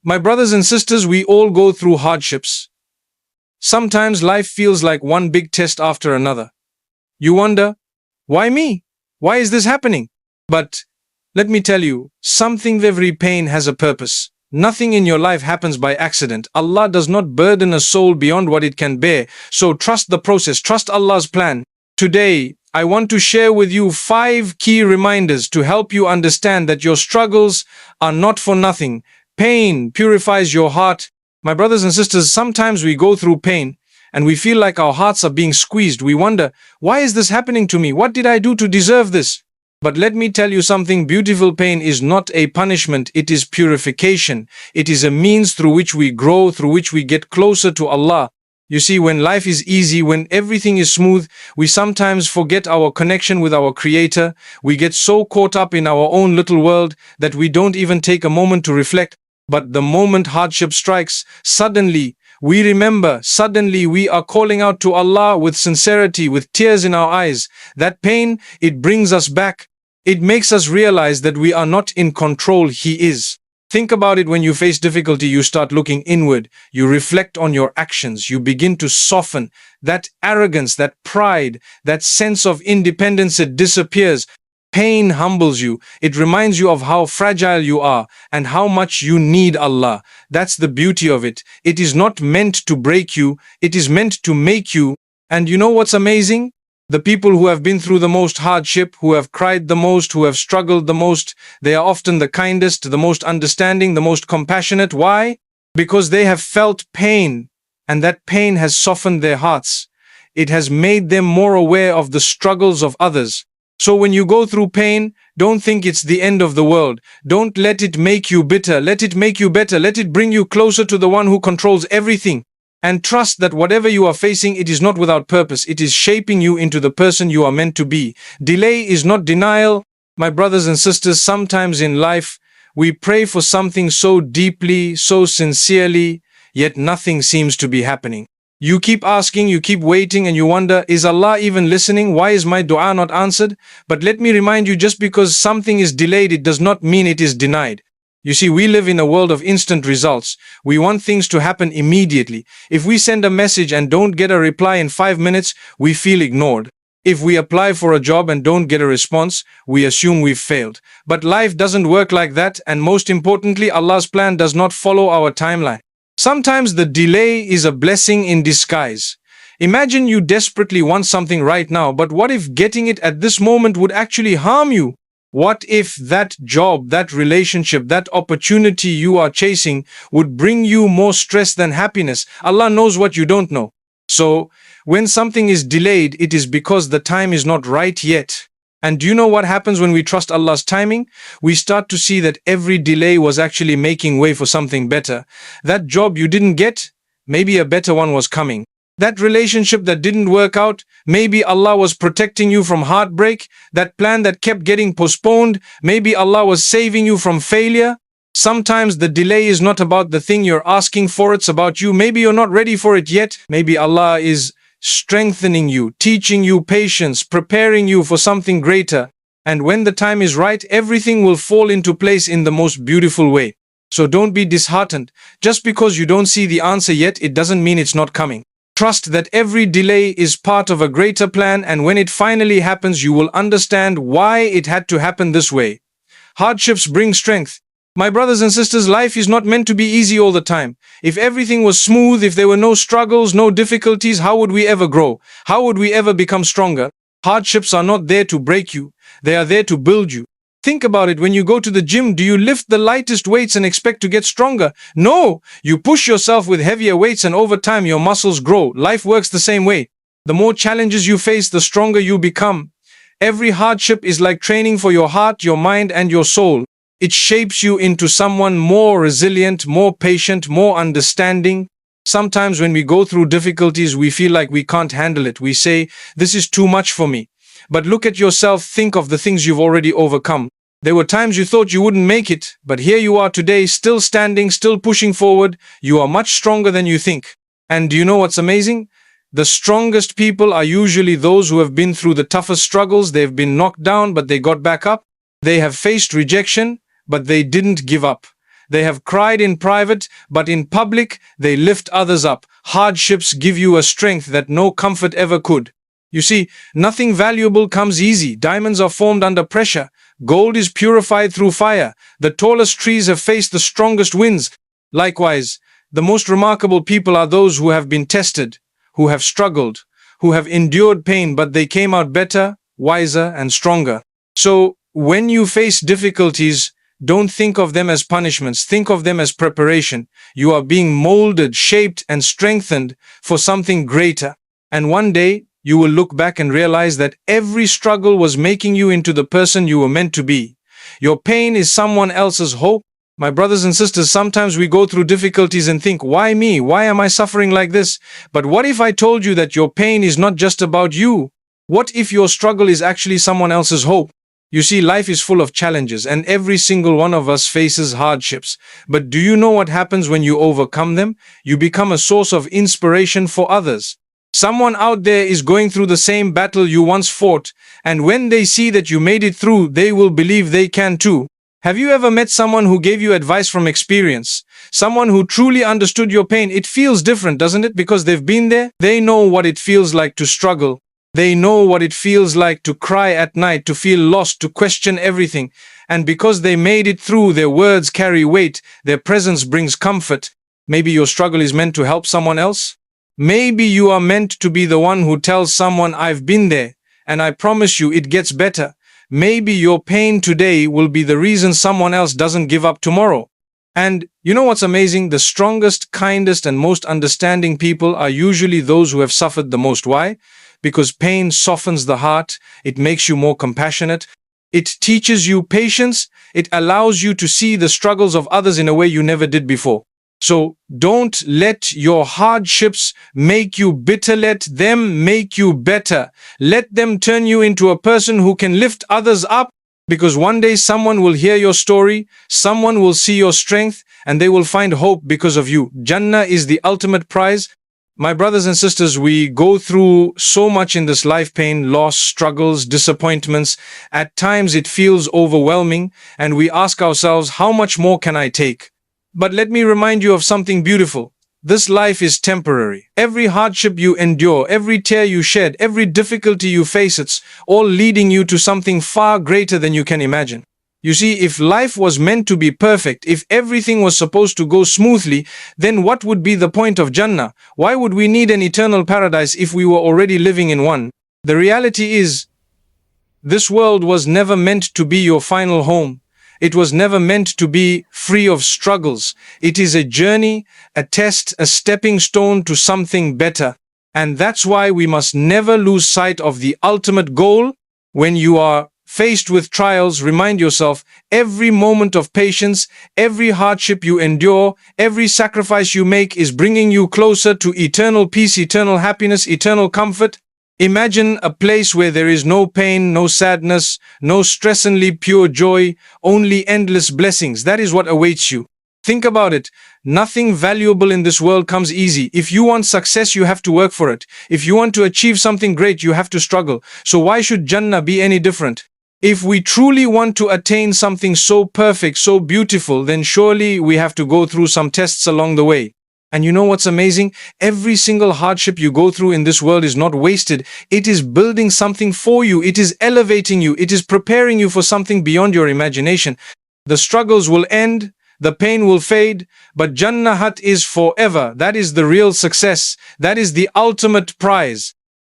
My brothers and sisters, we all go through hardships. Sometimes life feels like one big test after another. You wonder, why me? Why is this happening? But let me tell you, every pain has a purpose. Nothing in your life happens by accident. Allah does not burden a soul beyond what it can bear. So trust the process, trust Allah's plan. Today, I want to share with you 5 key reminders to help you understand that your struggles are not for nothing. Pain purifies your heart. My brothers and sisters, sometimes we go through pain and we feel like our hearts are being squeezed. We wonder, why is this happening to me? What did I do to deserve this? But let me tell you something, beautiful pain is not a punishment, it is purification. It is a means through which we grow, through which we get closer to Allah. You see, when life is easy, when everything is smooth, we sometimes forget our connection with our Creator. We get so caught up in our own little world that we don't even take a moment to reflect. But the moment hardship strikes, suddenly we remember, suddenly we are calling out to Allah with sincerity, with tears in our eyes. That pain, it brings us back. It makes us realize that we are not in control, He is. Think about it, when you face difficulty, you start looking inward. You reflect on your actions. You begin to soften. That arrogance, that pride, that sense of independence, it disappears. Pain humbles you. It reminds you of how fragile you are and how much you need Allah. That's the beauty of it. It is not meant to break you. It is meant to make you. And you know what's amazing? The people who have been through the most hardship, who have cried the most, who have struggled the most, they are often the kindest, the most understanding, the most compassionate. Why? Because they have felt pain, and that pain has softened their hearts. It has made them more aware of the struggles of others. So when you go through pain, don't think it's the end of the world. Don't let it make you bitter. Let it make you better. Let it bring you closer to the one who controls everything. And trust that whatever you are facing, it is not without purpose. It is shaping you into the person you are meant to be. Delay is not denial. My brothers and sisters, sometimes in life, we pray for something so deeply, so sincerely, yet nothing seems to be happening. You keep asking, you keep waiting, and you wonder, is Allah even listening? Why is my dua not answered? But let me remind you, just because something is delayed, it does not mean it is denied. You see, we live in a world of instant results. We want things to happen immediately. If we send a message and don't get a reply in 5 minutes, we feel ignored. If we apply for a job and don't get a response, we assume we've failed. But life doesn't work like that, and most importantly, Allah's plan does not follow our timeline. Sometimes the delay is a blessing in disguise. Imagine you desperately want something right now, but what if getting it at this moment would actually harm you? What if that job, that relationship, that opportunity you are chasing would bring you more stress than happiness? Allah knows what you don't know. So, when something is delayed, it is because the time is not right yet. And do you know what happens when we trust Allah's timing? We start to see that every delay was actually making way for something better. That job you didn't get, maybe a better one was coming. That relationship that didn't work out, maybe Allah was protecting you from heartbreak. That plan that kept getting postponed, maybe Allah was saving you from failure. Sometimes the delay is not about the thing you're asking for, it's about you. Maybe you're not ready for it yet. Maybe Allah is strengthening you, teaching you patience, preparing you for something greater. And when the time is right, everything will fall into place in the most beautiful way. So don't be disheartened. Just because you don't see the answer yet, it doesn't mean it's not coming. Trust that every delay is part of a greater plan, and when it finally happens, you will understand why it had to happen this way. Hardships bring strength. My brothers and sisters, life is not meant to be easy all the time. If everything was smooth, if there were no struggles, no difficulties, how would we ever grow? How would we ever become stronger? Hardships are not there to break you. They are there to build you. Think about it. When you go to the gym, do you lift the lightest weights and expect to get stronger? No! You push yourself with heavier weights, and over time your muscles grow. Life works the same way. The more challenges you face, the stronger you become. Every hardship is like training for your heart, your mind, and your soul. It shapes you into someone more resilient, more patient, more understanding. Sometimes when we go through difficulties, we feel like we can't handle it. We say, this is too much for me. But look at yourself, think of the things you've already overcome. There were times you thought you wouldn't make it, but here you are today, still standing, still pushing forward. You are much stronger than you think. And do you know what's amazing? The strongest people are usually those who have been through the toughest struggles. They've been knocked down, but they got back up. They have faced rejection, but they didn't give up. They have cried in private, but in public, they lift others up. Hardships give you a strength that no comfort ever could. You see, nothing valuable comes easy. Diamonds are formed under pressure. Gold is purified through fire. The tallest trees have faced the strongest winds. Likewise, the most remarkable people are those who have been tested, who have struggled, who have endured pain, but they came out better, wiser, and stronger. So, when you face difficulties, don't think of them as punishments. Think of them as preparation. You are being molded, shaped, and strengthened for something greater. And one day, you will look back and realize that every struggle was making you into the person you were meant to be. Your pain is someone else's hope. My brothers and sisters, sometimes we go through difficulties and think, why me? Why am I suffering like this? But what if I told you that your pain is not just about you? What if your struggle is actually someone else's hope? You see, life is full of challenges, and every single one of us faces hardships. But do you know what happens when you overcome them? You become a source of inspiration for others. Someone out there is going through the same battle you once fought, and when they see that you made it through, they will believe they can too. Have you ever met someone who gave you advice from experience? Someone who truly understood your pain? It feels different, doesn't it? Because they've been there. They know what it feels like to struggle. They know what it feels like to cry at night, to feel lost, to question everything. And because they made it through, their words carry weight. Their presence brings comfort. Maybe your struggle is meant to help someone else? Maybe you are meant to be the one who tells someone, I've been there, and I promise you it gets better. Maybe your pain today will be the reason someone else doesn't give up tomorrow. And you know what's amazing? The strongest, kindest, and most understanding people are usually those who have suffered the most. Why? Because pain softens the heart. It makes you more compassionate. It teaches you patience. It allows you to see the struggles of others in a way you never did before. So don't let your hardships make you bitter. Let them make you better. Let them turn you into a person who can lift others up, because one day someone will hear your story, someone will see your strength, and they will find hope because of you. Jannah is the ultimate prize. My brothers and sisters, we go through so much in this life: pain, loss, struggles, disappointments. At times it feels overwhelming, and we ask ourselves, how much more can I take? But let me remind you of something beautiful. This life is temporary. Every hardship you endure, every tear you shed, every difficulty you face, it's all leading you to something far greater than you can imagine. You see, if life was meant to be perfect, if everything was supposed to go smoothly, then what would be the point of Jannah? Why would we need an eternal paradise if we were already living in one? The reality is, this world was never meant to be your final home. It was never meant to be free of struggles. It is a journey, a test, a stepping stone to something better. And that's why we must never lose sight of the ultimate goal. When you are faced with trials, remind yourself, every moment of patience, every hardship you endure, every sacrifice you make is bringing you closer to eternal peace, eternal happiness, eternal comfort. Imagine a place where there is no pain, no sadness, no stress, only pure joy, only endless blessings. That is what awaits you. Think about it. Nothing valuable in this world comes easy. If you want success, you have to work for it. If you want to achieve something great, you have to struggle. So why should Jannah be any different? If we truly want to attain something so perfect, so beautiful, then surely we have to go through some tests along the way. And you know what's amazing? Every single hardship you go through in this world is not wasted. It is building something for you. It is elevating you. It is preparing you for something beyond your imagination. The struggles will end. The pain will fade. But Jannah is forever. That is the real success. That is the ultimate prize.